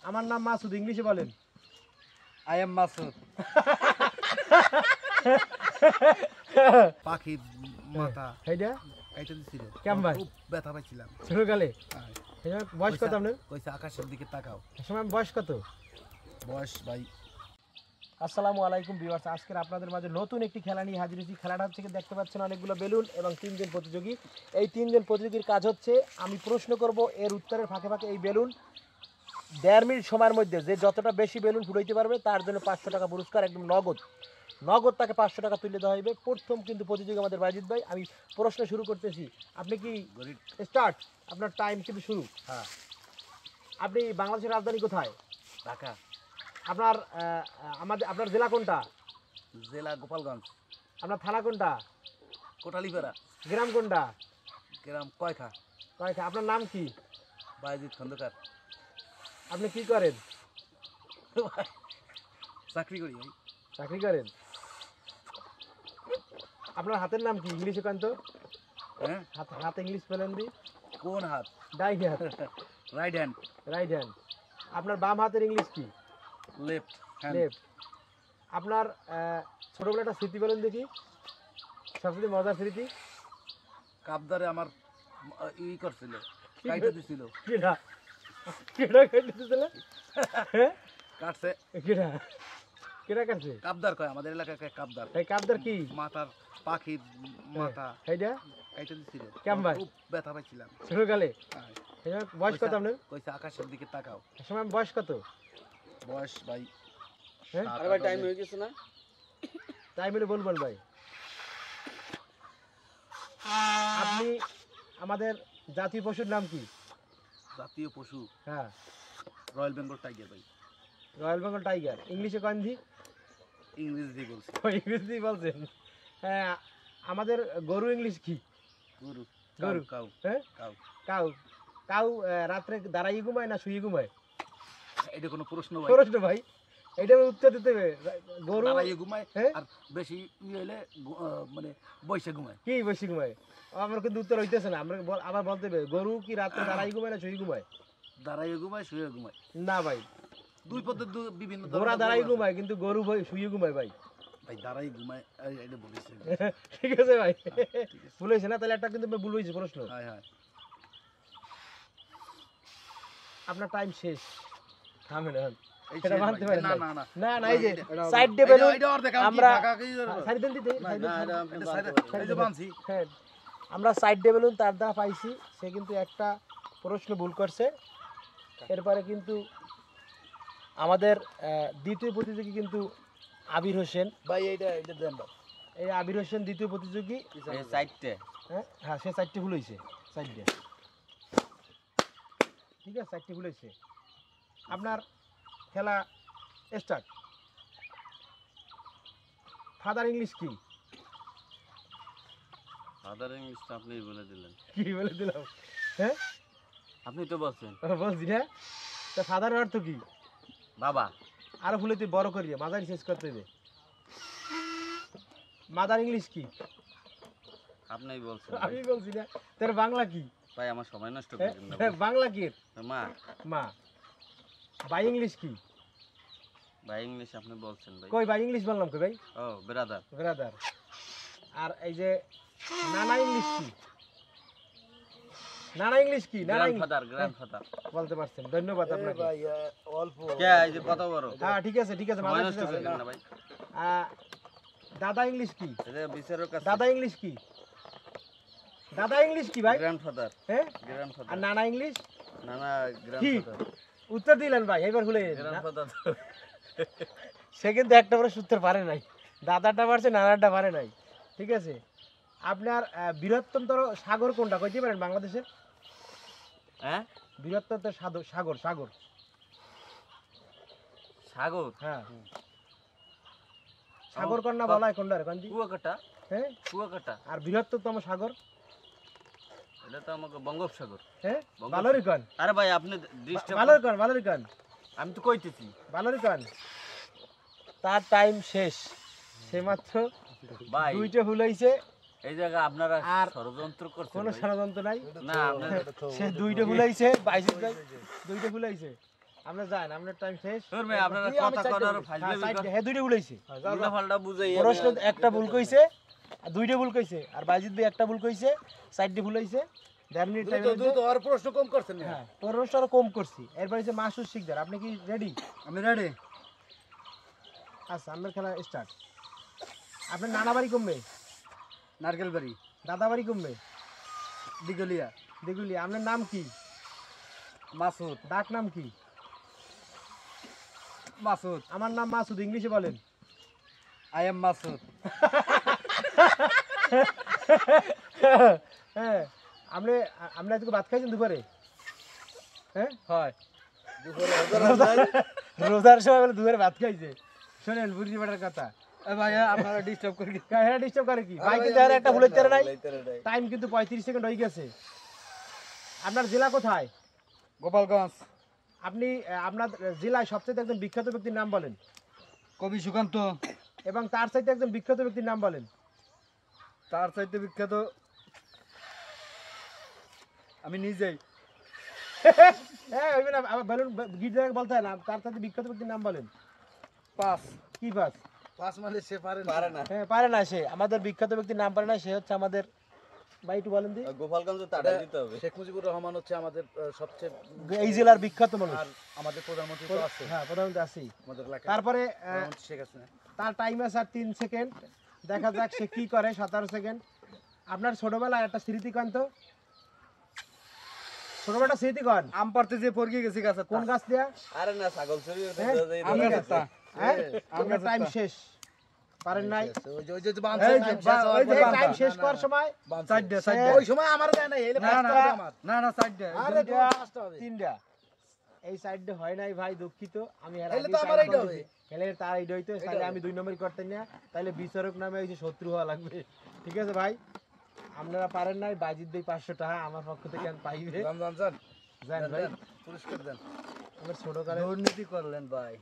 আমার নাম মাসুদ, ইংলিশে বলেন। I am Masud. পাখির মাথা এইটা কাইটা দিছিল, কেমন ভাই? খুব ব্যথা পাইছিলাম ছোটকালে। বয়স কত আপনার? কইছে আকাশের দিকে তাকাও। সময় বয়স কত? বয়স ভাই। আসসালামু আলাইকুম ভিউয়ার্স, আজকের আপনাদের মাঝে নতুন একটি খেলা নিয়ে হাজির হয়েছি। খেলাটা হচ্ছে দেখতে পাচ্ছেন অনেকগুলো বেলুন এবং 3 জন প্রতিযোগী। এই 3 জন প্রতিযোগীর কাজ হচ্ছে আমি প্রশ্ন করব, এর উত্তরের ফাঁকে ফাঁকে এই বেলুন 1.5 মিনিট সময়ের মধ্যে যে যতটা বেশি বেলুন ফুটাইতে পারবে তার জন্য 500 টাকা পুরস্কার, একদম নগদ তাকে 500 টাকা তুলে দেওয়া হবে। প্রথম কিন্তু প্রতিযোগী আমাদের বাজিদ ভাই। আমি প্রশ্ন শুরু করতেছি, আপনি কি স্টার্ট? আপনার টাইম কিন্তু শুরু। হ্যাঁ। আপনি বাংলাদেশের রাজধানী কোথায়? ঢাকা। আপনার জেলা কোনটা? জেলা গোপালগঞ্জ। আপনার থানা কোনটা? কোটালীপাড়া। গ্রাম কোনটা? গ্রাম কয়খা। আপনার নাম কি? বায়েজিদ খন্দকার। আপনি কি করেন? চাকরি করি ভাই। চাকরি করেন। আপনার হাতের নাম কি? ইংলিশে কেন তো? হ্যাঁ, হাত ইংলিশ বলেন দি। কোন হাত? ডাইন হাত। Right hand. Right hand. আপনার বাম হাতের ইংলিশ কি? Left hand. লেফট। আপনার ছোটবেলা একটা স্মৃতি বলেন দেখি, সবচেয়ে মজার স্মৃতি। কাবদারে আমার ই করছিল, কাইটা দিছিল। কেডা কেডা কেটে দিছিল? হ্যাঁ, কাটছে। কেডা কেডা কাটছে? কাবদার কয় আমাদের এলাকায় কাবদার। এই কাপদার কি? মাথার পাখির মাথা এইটা কাইটা দিছিল। কেমন ভাই? খুব ব্যথা পাইছিলাম। ছোটকালে। হ্যাঁ। বয়স কত আপনার? কইছে আকাশের দিকে তাকাও। সময় বয়স কত? বয়স ভাই। হ্যাঁ, আরে ভাই টাইম হয়ে গেছে না? টাইম হলে বলবেন ভাই। আপনি আমাদের জাতীয় পশুর নাম কি? জাতীয় পশু হ্যাঁ, রয়্যাল বেঙ্গল টাইগার ভাই। Royal Bengal tiger. ইংলিশে কয়েন দি? ইংরেজি বলছি। ইংরেজি বলছেন? হ্যাঁ। আমাদের গরু ইংলিশ কি? গরু। গরু। কাউ। হ্যাঁ, কাউ। কাউ। কাউ রাত্রে দাঁড়াই ঘুমায় না শুয়ে ঘুমায়? এটা কোনো প্রশ্ন ভাই? প্রশ্ন ভাই, এটা উত্তর দিতে হবে। গরু দাঁড়াইয়ে ঘুমায়, হ্যাঁ, আর বেশি হইলে মানে বসে ঘুমায়। কি বেশি ঘুমায়? আমার কিন্তু উত্তর হইতেছে না। আমরা আবার বলতে হবে, গরু কি রাত্রে দাঁড়াই ঘুমায় না শুয়ে ঘুমায়? দাঁড়াইয়ে ঘুমায়, শুয়ে ঘুমায়। না ভাই, দুই পদ্ধতি, বিভিন্ন ঘোড়া ধরনের দাঁড়াই গরু আছে। ঘুমায় কিন্তু গরু ভাই শুয়ে ঘুমায় ভাই। ভাই দাঁড়াই ঘুমায়, এটা বলেছে। ঠিক আছে ভাই, ঠিক আছে। ভুল হয়েছে না? তাহলে একটা কিন্তু ভুল হয়েছে প্রশ্ন। হ্যাঁ হ্যাঁ। আপনার টাইম শেষ। থামেন এখন। এই এটা শেষ মানতে ভাই। পারেন না না? না না না না, এই যে এটা- সাইড ডে বেলুন এটা অর্ধেক আমি কি আমরা ঢাকা কি করব? সাইড দেন দিতে। না, এটা এই যে বানছি। হ্যাঁ, আমরা সাইড ডে বেলুন তার দ্বারা পাইছি। সে কিন্তু একটা প্রশ্ন ভুল করছে। এরপরে কিন্তু আমাদের দ্বিতীয় প্রতিযোগী কিন্তু আবির হোসেন। ভাই এটা দেন ভাই। এই আবির হোসেন দ্বিতীয় প্রতিযোগী। এই সাইডতে। হ্যাঁ, সে সাইডটি ভুল হয়েছে। সাইড ডে, ঠিক আছে, সাইডটি ভুল হয়েছে। আপনার খেলা স্টার্ট। ফাদার ইংলিশ কি? ফাদার ইংলিশ তো আপনিই বলে দিলেন। কি বলে দিলাম? হ্যাঁ, আপনি তো বলছেন বলছি না? তা ফাদারের অর্থ কি? বাবা। আরো ভুলে তুই বড় করিয়ে মাদারি শেষ করতে হবে। মাদার ইংলিশ কি? আপনিই বলছেন। আমি বলছি না? তোর বাংলা কি? ভাই আমার সময় নষ্ট করেন না হ্যাঁ, বাংলা কি? মা। মা। বাই ইংলিশ কি? ভাই ইংলিশ আপনি বলছেন ভাই। কই বাই ইংলিশ বললাম কই ভাই? ও ব্রাদার। ব্রাদার। আর এই যে নানা ইংলিশ কি? নানা ইংলিশ কি? নানা গ্র্যান্ডফাদার, গ্র্যান্ডফাদার বলতে পারছেন, ধন্যবাদ আপনাকে। ভাই অল্প। কে এই যে কত বড়? হ্যাঁ, ঠিক আছে ঠিক আছে, সময় মাদার নষ্ট ঠিক আছে। করেন না ভাই। দাদা ইংলিশ কি? এটা বিচারক আছে। দাদা ইংলিশ কি? দাদা ইংলিশ কি ভাই? গ্র্যান্ডফাদার। হ্যাঁ, আর গ্র্যান্ডফাদার। নানা ইংলিশ নানা গ্র্যান্ডফাদার। উত্তর দিলেন ভাই, এবার ভুলে গেলেন। গ্র্যান্ডফাদার। সে কিন্তু একটা করে উত্তর পারে নাই। দাদাটা পারছে, নানাটা পারে নাই। ঠিক আছে। আপনার বৃহত্তমতর সাগর কোনটা কইতে পারেন বাংলাদেশের? হ্যাঁ, বৃহত্তর সাগর সাগর সাগর। হ্যাঁ, সাগর কন্যা বলা হয় কোনটা রে কান্দি? কুয়াকাটা। হ্যাঁ, কুয়াকাটা। আর বৃহত্তম সাগর? এটা তো আমাকে বঙ্গোপসাগর। হ্যাঁ, বালরিকন। আরে ভাই আপনি ডিস্টার্ব। বালরিকন আমি তো কইতেছি বালরিকন। তার টাইম শেষ। সে মাত্র ভাই। দুইটা ভুল হইছে। এই জায়গা আপনারা আর ষড়যন্ত্র করছেন কোনো ভাই। ষড়যন্ত্র নাই। না আপনারা সে দুইটা ভুল হইছে, বাইজিৎ ভাই দুইটা ভুল হইছে। আপনি যান, আপনার টাইম শেষ। তোর ভাই আপনারা কি আমি কথা চাইতে করার বলি? ফাইল হ্যাঁ, দেবে সাইড হ্যাঁ দুইটা ভুলাইছে। উল্টা পাল্টা বুঝাই প্রশ্ন একটা ভুল কইছে আর দুইটা ভুল কইছে, আর বাইজিৎ ভাই একটা ভুল কইছে, সাইডে ভুল হইছে। 1.5 মিনিট টাইম দ্রুত দ্রুত আর প্রশ্ন কম করছেন না। হ্যাঁ, প্রশ্ন আরো কম করছি। এরপর হচ্ছে মাসুদ শিকদার, আপনি কি রেডি? আমি রেডি। আচ্ছা, আমার খেলা স্টার্ট। আপনার নানা বাড়ি কমবে, নারকেল বাড়ি, দাদা বাড়ি কমবে, দিগলিয়া, দেখুলি। আপনার নাম কি? মাসুদ, ডাক নাম কি? মাসুদ, আমার নাম মাসুদ, ইংলিশে বলেন। I am Masud. হ্যাঁ, আপনি আপনি আজকে ভাত খাইছেন দুপুরে? হ্যাঁ, হয়। রোজার সময় বলে দুপুরে ভাত খাইছে। শোনেন বুঝি বেটার কথা। এ ভাই আপনারা ডিস্টার্ব করি। হ্যাঁ, ডিস্টার্ব করে কি? ভাই কিন্তু আর একটা ভুলেতে নাই। টাইম কিন্তু 35 সেকেন্ড হয়ে গেছে। আপনার জেলা কোথায়? গোপালগঞ্জ। আপনি আপনার জেলায় সবচেয়ে একজন বিখ্যাত ব্যক্তির নাম বলেন, কবি সুকান্ত। এবং তার চাইতে একজন বিখ্যাত ব্যক্তির নাম বলেন। তার চাইতে বিখ্যাত আমি নিজেই। হ্যাঁ, ওই না বলুন, গিটার বলতে হয় না, তার চাইতে বিখ্যাত ব্যক্তির নাম বলেন। পাস। কি বাস? পাস মানে সে পারে না। হ্যাঁ, পারে না সে, আমাদের বিখ্যাত ব্যক্তির নাম পারে না, সে হচ্ছে আমাদের, ভাই একটু বলেন দি। গোপালগঞ্জে তাড়া দিতে হবে। শেখ মুজিবুর রহমান হচ্ছে আমাদের সবচেয়ে, এই জেলার বিখ্যাত মানুষ। আর আমাদের প্রধানমন্ত্রী তো আছে হ্যাঁ, প্রধানমন্ত্রী আছেই। আমাদের এলাকায়। তারপরে প্রধানমন্ত্রী শেখ হাসিনা। তার টাইম আছে আর 3 সেকেন্ড। দেখা যাক সে কি করে। 17 সেকেন্ড। আপনার ছোটবেলায় একটা স্মৃতি কন তো, ছোটবেলাটা স্মৃতি কন। আম পারতে যে পড়ে গেছি গাছে কোন গাছ দিয়া? আরে না ছাগল চুরি হ্যাঁ? আম ঠিক গাছে। আছে। হ্যাঁ, আম আপনার গাছের টাইম তা। শেষ। পারেন নাই। এই যে এই যে বান্ধা। টাইম শেষ করার সময় সাইড দে, সাইড সে- দে। ওই সময় আমার দেয় না, এলে না না পাঁচটা আমার। না না সাইড দে। আরে তিনটা। এই সাইডে হয় নাই ভাই, দুঃখিত। আমি এর এলে আগে তো আমার time এইটা বলতেছি। এলে তার এইটা হইতো, তাহলে আমি 2 নম্বরই করতেন না, তাহলে বিচারক নামে এই যে শত্রু হওয়া লাগবে। ঠিক আছে ভাই, আপনারা পারেন নাই। বাইজিৎ ভাই 500 টাকা আমার পক্ষ থেকে পাইবে। জান জান জান। জান ভাই, পুরস্কার দেন। আমার ছোট কালে দুর্নীতি করলেন ভাই।